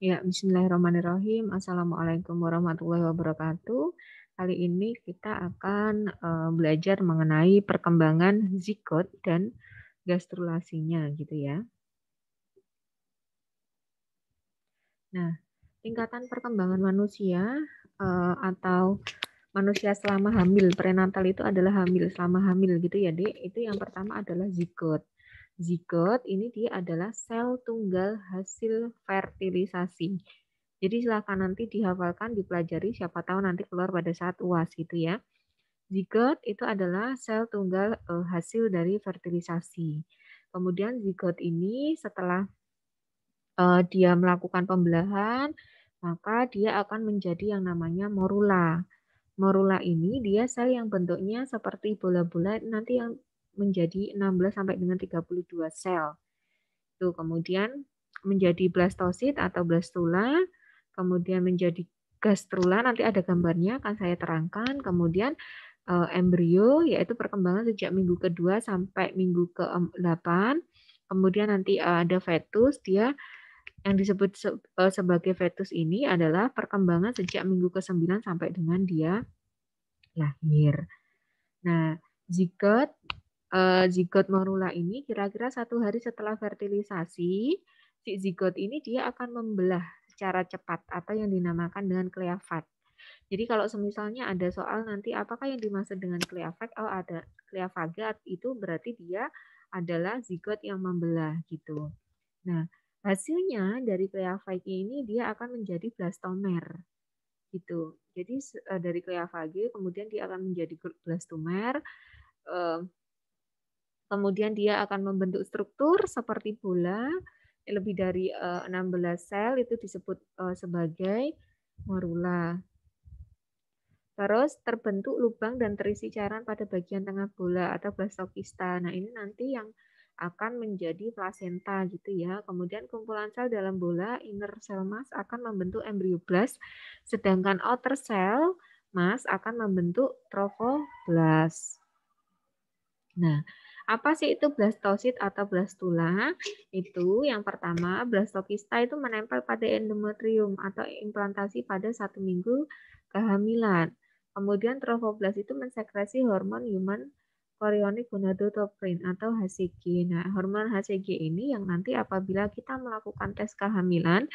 Ya, bismillahirrahmanirrahim. Assalamualaikum warahmatullahi wabarakatuh. Kali ini kita akan belajar mengenai perkembangan zigot dan gastrulasinya gitu ya. Nah, tingkatan perkembangan manusia atau manusia selama hamil, prenatal itu adalah hamil, selama hamil gitu ya, Dek. Itu yang pertama adalah zigot. Zigot ini dia adalah sel tunggal hasil fertilisasi. Jadi silakan nanti dihafalkan, dipelajari, siapa tahu nanti keluar pada saat UAS gitu ya. Zigot itu adalah sel tunggal hasil dari fertilisasi. Kemudian zigot ini setelah dia melakukan pembelahan, maka dia akan menjadi yang namanya morula. Morula ini dia sel yang bentuknya seperti bola-bola nanti yang menjadi 16 sampai dengan 32 sel. Tuh, kemudian menjadi blastosit atau blastula, kemudian menjadi gastrula, nanti ada gambarnya akan saya terangkan. Kemudian embrio yaitu perkembangan sejak minggu kedua sampai minggu ke-8. Kemudian nanti ada fetus, dia yang disebut sebagai fetus ini adalah perkembangan sejak minggu ke-9 sampai dengan dia lahir. Nah, zigot zigot morula ini kira-kira 1 hari setelah fertilisasi, si zigot ini dia akan membelah secara cepat atau yang dinamakan dengan kleafat. Jadi kalau semisalnya ada soal nanti apakah yang dimaksud dengan kleafat? Oh, ada kleafaga, itu berarti dia adalah zigot yang membelah gitu. Nah, hasilnya dari kleafage ini dia akan menjadi blastomer gitu. Jadi dari kleafage kemudian dia akan menjadi blastomer, kemudian dia akan membentuk struktur seperti bola lebih dari 16 sel, itu disebut sebagai morula. Terus terbentuk lubang dan terisi cairan pada bagian tengah bola atau blastokista. Nah, ini nanti yang akan menjadi plasenta gitu ya. Kemudian kumpulan sel dalam bola inner cell mass akan membentuk embryoblast, sedangkan outer cell mass akan membentuk trophoblast. Nah, apa sih itu blastosit atau blastula? Itu yang pertama, blastokista itu menempel pada endometrium atau implantasi pada 1 minggu kehamilan. Kemudian trophoblast itu mensekresi hormon human chorionic gonadotropin atau HCG. Nah, hormon HCG ini yang nanti apabila kita melakukan tes kehamilan,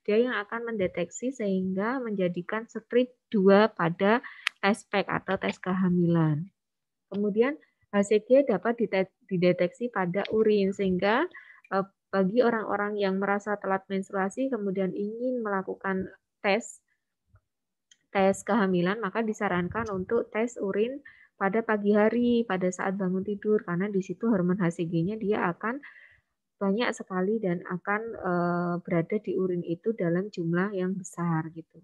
dia yang akan mendeteksi sehingga menjadikan strip 2 pada tes pack atau tes kehamilan. Kemudian HCG dapat dideteksi pada urin sehingga bagi orang-orang yang merasa telat menstruasi kemudian ingin melakukan tes kehamilan, maka disarankan untuk tes urin pada pagi hari pada saat bangun tidur karena di situ hormon HCG-nya dia akan banyak sekali dan akan berada di urin itu dalam jumlah yang besar gitu.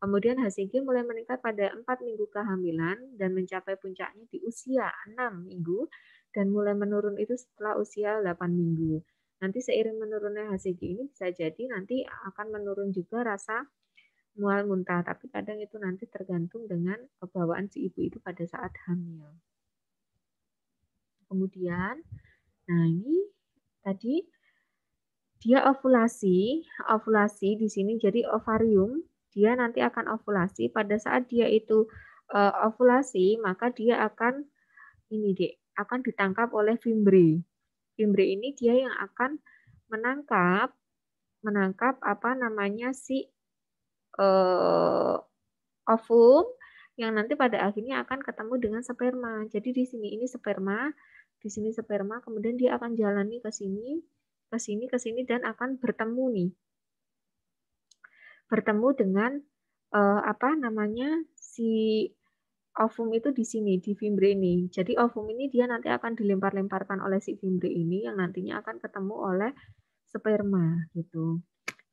Kemudian HCG mulai meningkat pada 4 minggu kehamilan dan mencapai puncaknya di usia 6 minggu dan mulai menurun itu setelah usia 8 minggu. Nanti seiring menurunnya HCG ini bisa jadi nanti akan menurun juga rasa mual muntah, tapi kadang itu nanti tergantung dengan bawaan si ibu itu pada saat hamil. Kemudian, nah ini tadi dia ovulasi di sini jadi ovarium, dia nanti akan ovulasi. Pada saat dia itu ovulasi, maka dia akan ini Dek, akan ditangkap oleh fimbre. Fimbre ini dia yang akan menangkap apa namanya si ovum yang nanti pada akhirnya akan ketemu dengan sperma. Jadi di sini ini sperma, di sini sperma, kemudian dia akan jalani ke sini, ke sini, ke sini dan akan bertemu nih. Bertemu dengan apa namanya si ovum itu di sini di fimbre ini. Jadi ovum ini dia nanti akan dilempar-lemparkan oleh si fimbre ini yang nantinya akan ketemu oleh sperma gitu.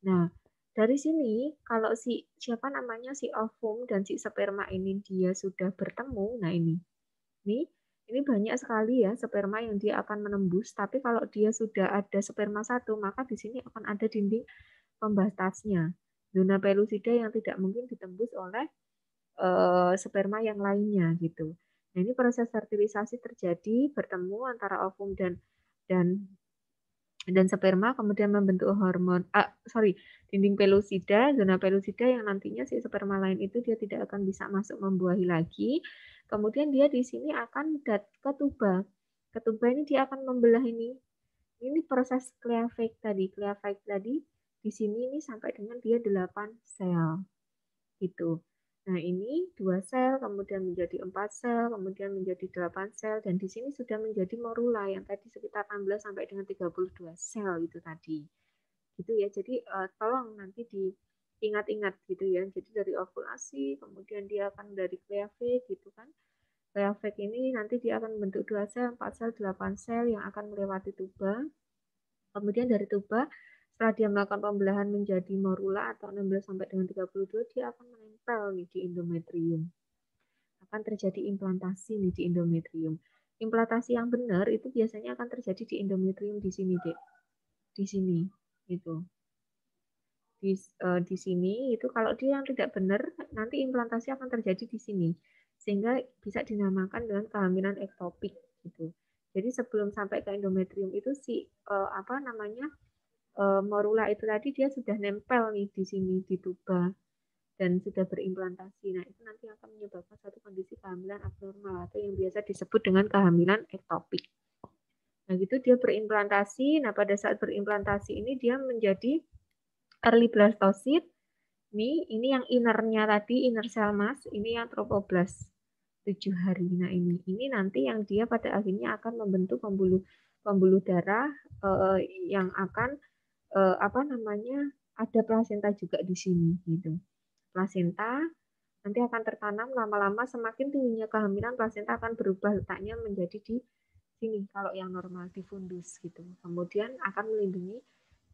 Nah, dari sini kalau si siapa namanya si ovum dan si sperma ini dia sudah bertemu, nah ini banyak sekali ya sperma yang dia akan menembus, tapi kalau dia sudah ada sperma satu, maka di sini akan ada dinding pembatasnya. Zona pellucida yang tidak mungkin ditembus oleh sperma yang lainnya gitu. Nah, ini proses fertilisasi terjadi bertemu antara ovum dan Dan sperma kemudian membentuk dinding pelusida, zona pelusida yang nantinya si sperma lain itu dia tidak akan bisa masuk membuahi lagi. Kemudian dia di sini akan ke tuba. Ke tuba ini dia akan membelah ini. Ini proses cleavage tadi. Cleavage tadi di sini ini sampai dengan dia 8 sel. Gitu. Nah, ini 2 sel, kemudian menjadi 4 sel, kemudian menjadi 8 sel, dan di sini sudah menjadi morula yang tadi sekitar 16 sampai dengan 32 sel itu tadi. Gitu ya. Jadi tolong nanti diingat-ingat gitu ya. Jadi dari ovulasi, kemudian dia akan dari cleavage gitu kan. Cleavage ini nanti dia akan membentuk 2 sel, 4 sel, 8 sel yang akan melewati tuba. Kemudian dari tuba setelah dia melakukan pembelahan menjadi morula atau 16 sampai dengan 32, dia akan menempel nih di endometrium. Akan terjadi implantasi nih di endometrium. Implantasi yang benar itu biasanya akan terjadi di endometrium di sini, Dek. Di sini itu. Di sini itu kalau dia yang tidak benar nanti implantasi akan terjadi di sini. Sehingga bisa dinamakan dengan kehamilan ektopik gitu. Jadi sebelum sampai ke endometrium itu morula itu tadi dia sudah nempel nih di sini di tuba dan sudah berimplantasi. Nah, itu nanti akan menyebabkan satu kondisi kehamilan abnormal atau yang biasa disebut dengan kehamilan ektopik. Nah, gitu dia berimplantasi. Nah, pada saat berimplantasi ini dia menjadi early blastocyst. Ini yang innernya tadi, inner cell mass, ini yang trophoblast 7 hari. Nah, ini nanti yang dia pada akhirnya akan membentuk pembuluh darah yang akan ada plasenta juga di sini gitu. Plasenta nanti akan tertanam lama-lama semakin tingginya kehamilan plasenta akan berubah letaknya menjadi di sini kalau yang normal di fundus gitu. Kemudian akan melindungi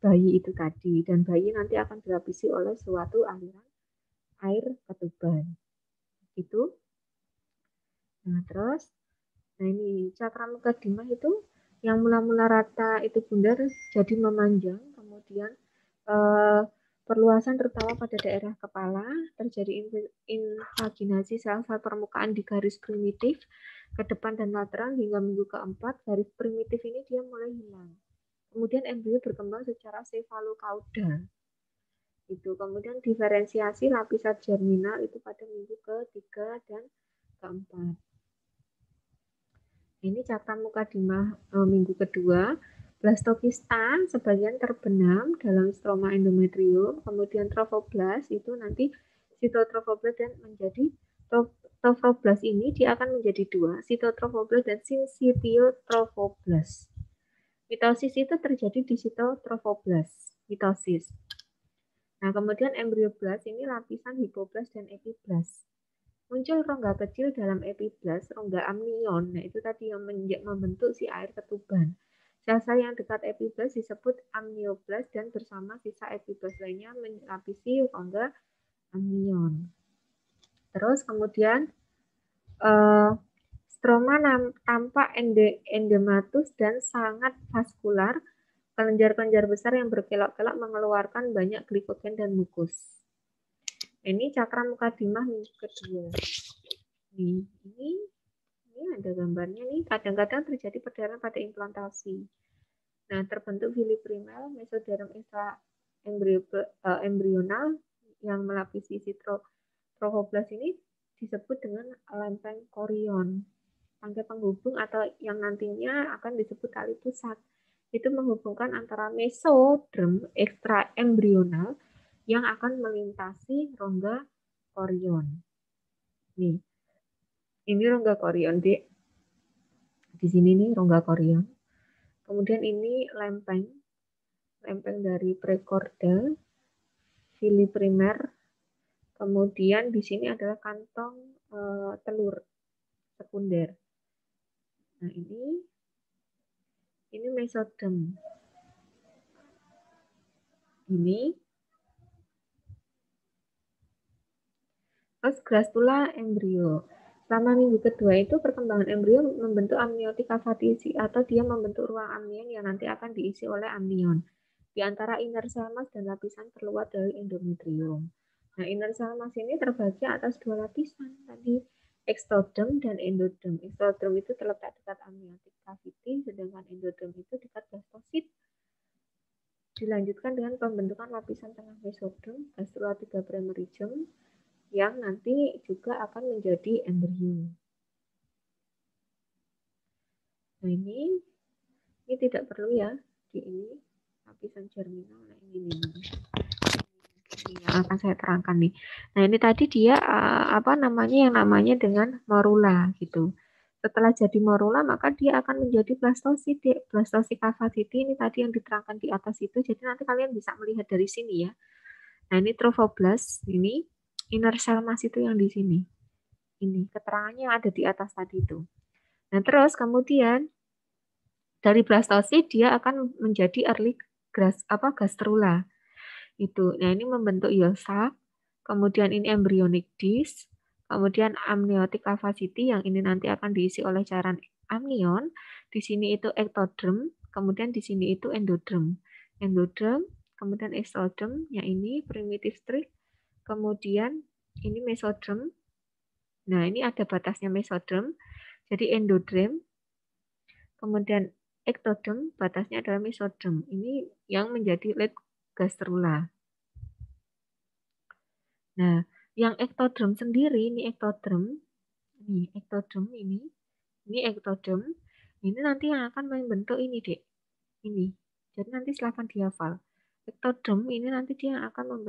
bayi itu tadi dan bayi nanti akan dilapisi oleh suatu aliran air ketuban. Gitu. Nah, terus ini cakra mukadimah itu yang mula-mula rata itu bundar jadi memanjang, kemudian perluasan terutama pada daerah kepala, terjadi invaginasi sel-sel permukaan di garis primitif ke depan dan lateral hingga minggu keempat, garis primitif ini dia mulai hilang. Kemudian embrio berkembang secara cefalocaudal. Itu. Kemudian diferensiasi lapisan germinal itu pada minggu ketiga dan keempat. Ini cakra mukadimah minggu kedua. Blastokista sebagian terbenam dalam stroma endometrium, kemudian trophoblast itu nanti sitotrophoblast dan menjadi trophoblast ini dia akan menjadi dua, sitotrophoblast dan syncytiotrophoblast. Mitosis itu terjadi di sitotrophoblast, mitosis. Nah, kemudian embryoblast ini lapisan hipoblast dan epiblast. Muncul rongga kecil dalam epiblast, rongga amnion. Nah, itu tadi yang membentuk si air ketuban. Sel-sel yang dekat epiblast disebut amnioblast dan bersama sisa epiblast lainnya melapisi rongga amnion. Terus kemudian stroma tampak endematus dan sangat vaskular. Kelenjar-kelenjar besar yang berkelok-kelok mengeluarkan banyak glikogen dan mukus. Ini cakra mukadimah minggu kedua. Ini ada gambarnya nih. Kadang-kadang terjadi perdarahan pada implantasi. Nah, terbentuk fili primer, mesoderm embrional yang melapisi trophoblast ini disebut dengan lempeng korion. Rangkai penghubung atau yang nantinya akan disebut tali pusat. Itu menghubungkan antara mesoderm ekstraembrional yang akan melintasi rongga korion. Nih, ini rongga korion, Dek. Di sini nih rongga korion. Kemudian ini lempeng dari prekorda, fili primer. Kemudian di sini adalah kantong telur sekunder. Nah, ini mesoderm. Ini terus gastrula embrio. Selama minggu kedua itu perkembangan embrio membentuk amniotik cavity atau dia membentuk ruang amnion yang nanti akan diisi oleh amnion di antara inner cell mass dan lapisan terluar dari endometrium. Nah, inner cell mass ini terbagi atas dua lapisan tadi, ectoderm dan endoderm. Ectoderm itu terletak dekat amniotic cavity, sedangkan endoderm itu dekat blastocyst. dilanjutkan dengan pembentukan lapisan tengah mesoderm, gastrula 3 primary germ, yang nanti juga akan menjadi embrio. Nah ini tidak perlu ya di ini lapisan germinal. Nah ini yang akan saya terangkan nih. Nah ini tadi dia yang namanya dengan morula gitu. Setelah jadi morula maka dia akan menjadi blastosit. Blastosit capacity ini tadi yang diterangkan di atas itu. Jadi nanti kalian bisa melihat dari sini ya. Nah ini trophoblast, ini inner cell mass itu yang di sini. Ini keterangannya yang ada di atas tadi itu. Nah terus kemudian dari blastosit dia akan menjadi early gastrula. Itu. Nah, ini membentuk yolk, kemudian ini embryonic disc, kemudian amniotic cavity yang ini nanti akan diisi oleh cairan amnion. Di sini itu ectoderm, kemudian di sini itu endoderm. Endoderm, kemudian exoderm, yang ini primitive strip, kemudian ini mesoderm. Nah, ini ada batasnya mesoderm. Jadi endoderm, kemudian ectoderm, batasnya adalah mesoderm. Ini yang menjadi late gastrula. Nah, yang ectoderm sendiri, ini ectoderm ini nanti yang akan membentuk ini, Dek. Ini. Jadi nanti silahkan dihafal. Ectoderm ini nanti dia yang akan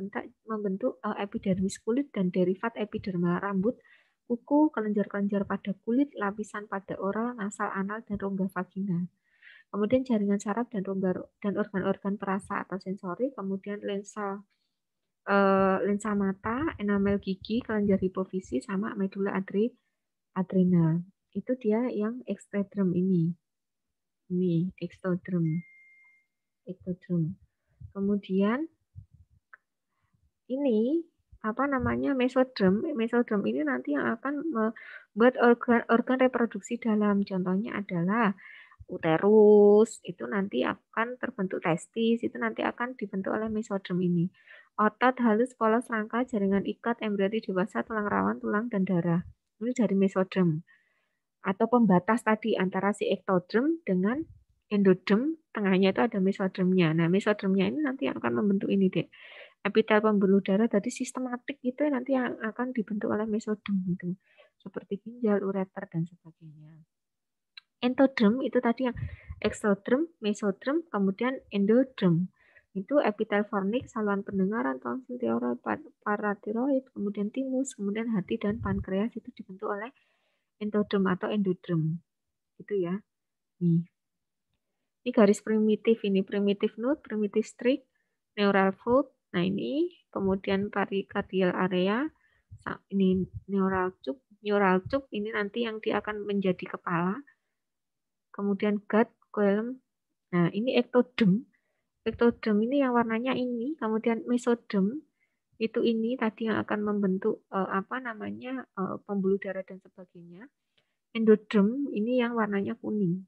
membentuk epidermis kulit dan derivat epidermal rambut, kuku, kelenjar-kelenjar pada kulit, lapisan pada oral, nasal, anal, dan rongga vagina. Kemudian jaringan saraf dan organ-organ perasa atau sensori, kemudian lensa mata, enamel gigi, kelenjar hipofisis, sama medula adrenal. Itu dia yang ectoderm ini. Ini ectoderm. Kemudian ini mesoderm. Mesoderm ini nanti yang akan membuat organ reproduksi dalam. Contohnya adalah uterus, itu nanti akan terbentuk testis, itu nanti akan dibentuk oleh mesoderm ini. Otot halus, polos, rangka, jaringan ikat, embrioni dewasa, tulang rawan, tulang, dan darah. Ini dari mesoderm. Atau pembatas tadi antara si ectoderm dengan endoderm, tengahnya itu ada mesodermnya. Nah, mesodermnya ini nanti akan membentuk ini, Dek. Epitel pembuluh darah tadi sistematik itu nanti yang akan dibentuk oleh mesoderm itu. Seperti ginjal, ureter, dan sebagainya. Endoderm itu tadi yang exoderm, mesoderm, kemudian endoderm. Itu epitel fornik, saluran pendengaran, tonsil, tiroid, paratiroid, kemudian timus, kemudian hati dan pankreas itu dibentuk oleh endoderm atau endoderm. Gitu ya. Ini garis primitif, ini primitive node, primitive streak, neural fold. Nah ini kemudian pericardial area, ini neural tube ini nanti yang dia akan menjadi kepala. Kemudian gut, coelom. Nah, ini ectoderm. Ectoderm ini yang warnanya ini, kemudian mesoderm itu ini tadi yang akan membentuk pembuluh darah dan sebagainya. Endoderm ini yang warnanya kuning.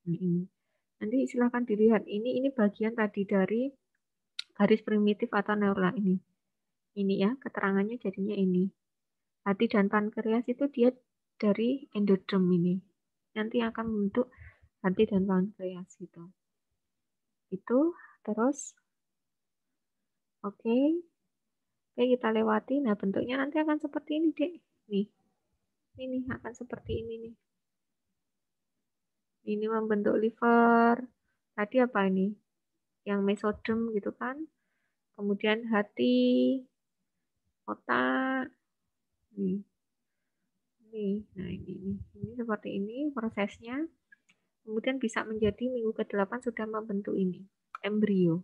Ini. Nanti silahkan dilihat. Ini bagian tadi dari garis primitif atau neural ini. Ini ya, keterangannya jadinya ini. Hati dan pankreas itu dia dari endoderm ini. Nanti akan membentuk hati dan pankreas gitu. Itu terus oke, kita lewati. Nah, bentuknya nanti akan seperti ini, Dek. Nih. Ini akan seperti ini nih. Ini membentuk liver. Tadi apa ini? Yang mesoderm gitu kan. Kemudian hati, otak. Nih. Nah, ini seperti ini prosesnya. Kemudian bisa menjadi minggu ke-8 sudah membentuk ini, embrio.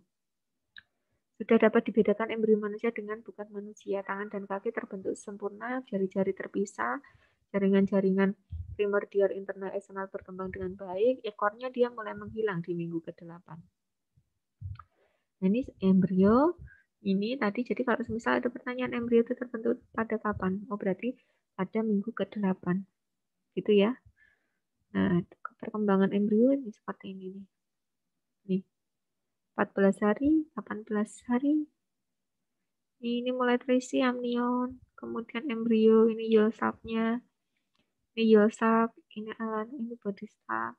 Sudah dapat dibedakan embrio manusia dengan bukan manusia. Tangan dan kaki terbentuk sempurna, jari-jari terpisah, jaringan-jaringan primordial internal eksternal berkembang dengan baik. Ekornya dia mulai menghilang di minggu ke-8. Nah, ini embrio. Ini tadi, jadi kalau misal ada pertanyaan embrio itu terbentuk pada kapan? Oh, berarti pada minggu ke-8. Gitu ya. Nah, perkembangan embrio ini seperti ini nih. Nih. 14 hari, 18 hari. Ini mulai terisi amnion, kemudian embrio, ini yolk-nya. Ini yolk, ini alan, ini body sac.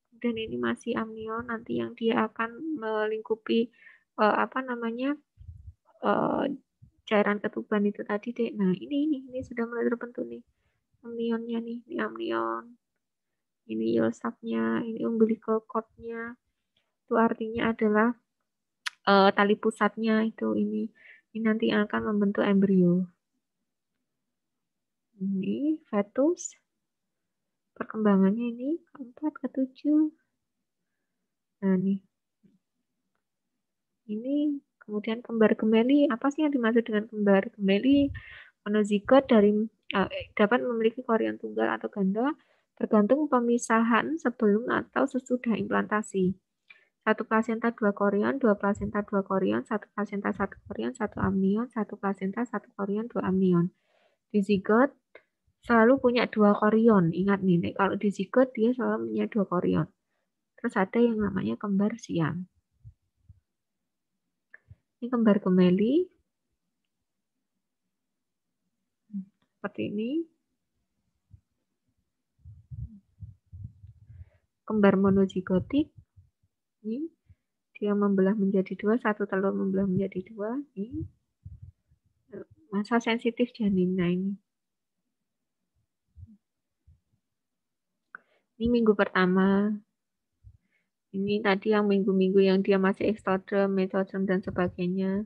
Kemudian ini masih amnion, nanti yang dia akan melingkupi apa namanya, cairan ketuban itu tadi deh. Nah ini sudah mulai terbentuk nih amnionnya nih, ini amnion, ini yosaknya, ini umbilical cord-nya. Itu artinya adalah tali pusatnya itu ini nanti akan membentuk embrio. Ini fetus, perkembangannya ini keempat, ketujuh. Nah nih, ini kemudian kembar gemeli. Apa sih yang dimaksud dengan kembar gemeli? Monozigot dapat memiliki korion tunggal atau ganda tergantung pemisahan sebelum atau sesudah implantasi. Satu plasenta dua korion, dua plasenta dua korion, satu plasenta satu korion, satu amnion, satu plasenta satu korion, dua amnion. Di zigot selalu punya dua korion. Ingat nih, kalau di zigot dia selalu punya dua korion. Terus ada yang namanya kembar siam. Ini kembar gemeli. Seperti ini. Kembar monozigotik. Ini dia membelah menjadi dua, satu telur membelah menjadi dua. Ini masa sensitif janinnya ini. Ini minggu pertama. Ini tadi yang minggu-minggu yang dia masih ekstrodrem, mesodrem, dan sebagainya.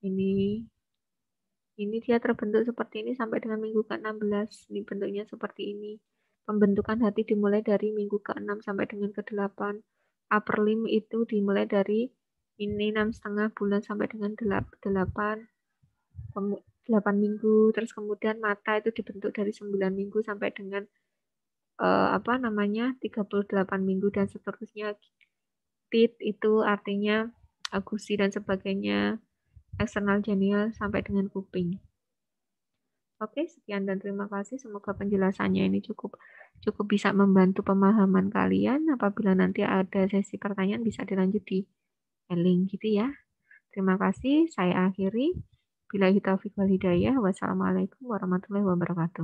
Ini dia terbentuk seperti ini sampai dengan minggu ke-16. Ini bentuknya seperti ini. Pembentukan hati dimulai dari minggu ke-6 sampai dengan ke-8. Upper limb itu dimulai dari ini 6,5 bulan sampai dengan 8 minggu. Terus kemudian mata itu dibentuk dari 9 minggu sampai dengan 38 minggu dan seterusnya. Tit itu artinya gusi dan sebagainya. Eksternal genial sampai dengan kuping. Oke, sekian dan terima kasih. Semoga penjelasannya ini cukup bisa membantu pemahaman kalian. Apabila nanti ada sesi pertanyaan bisa dilanjut di link gitu ya. Terima kasih. Saya akhiri. Billahi taufiq wal hidayah. Wassalamualaikum warahmatullahi wabarakatuh.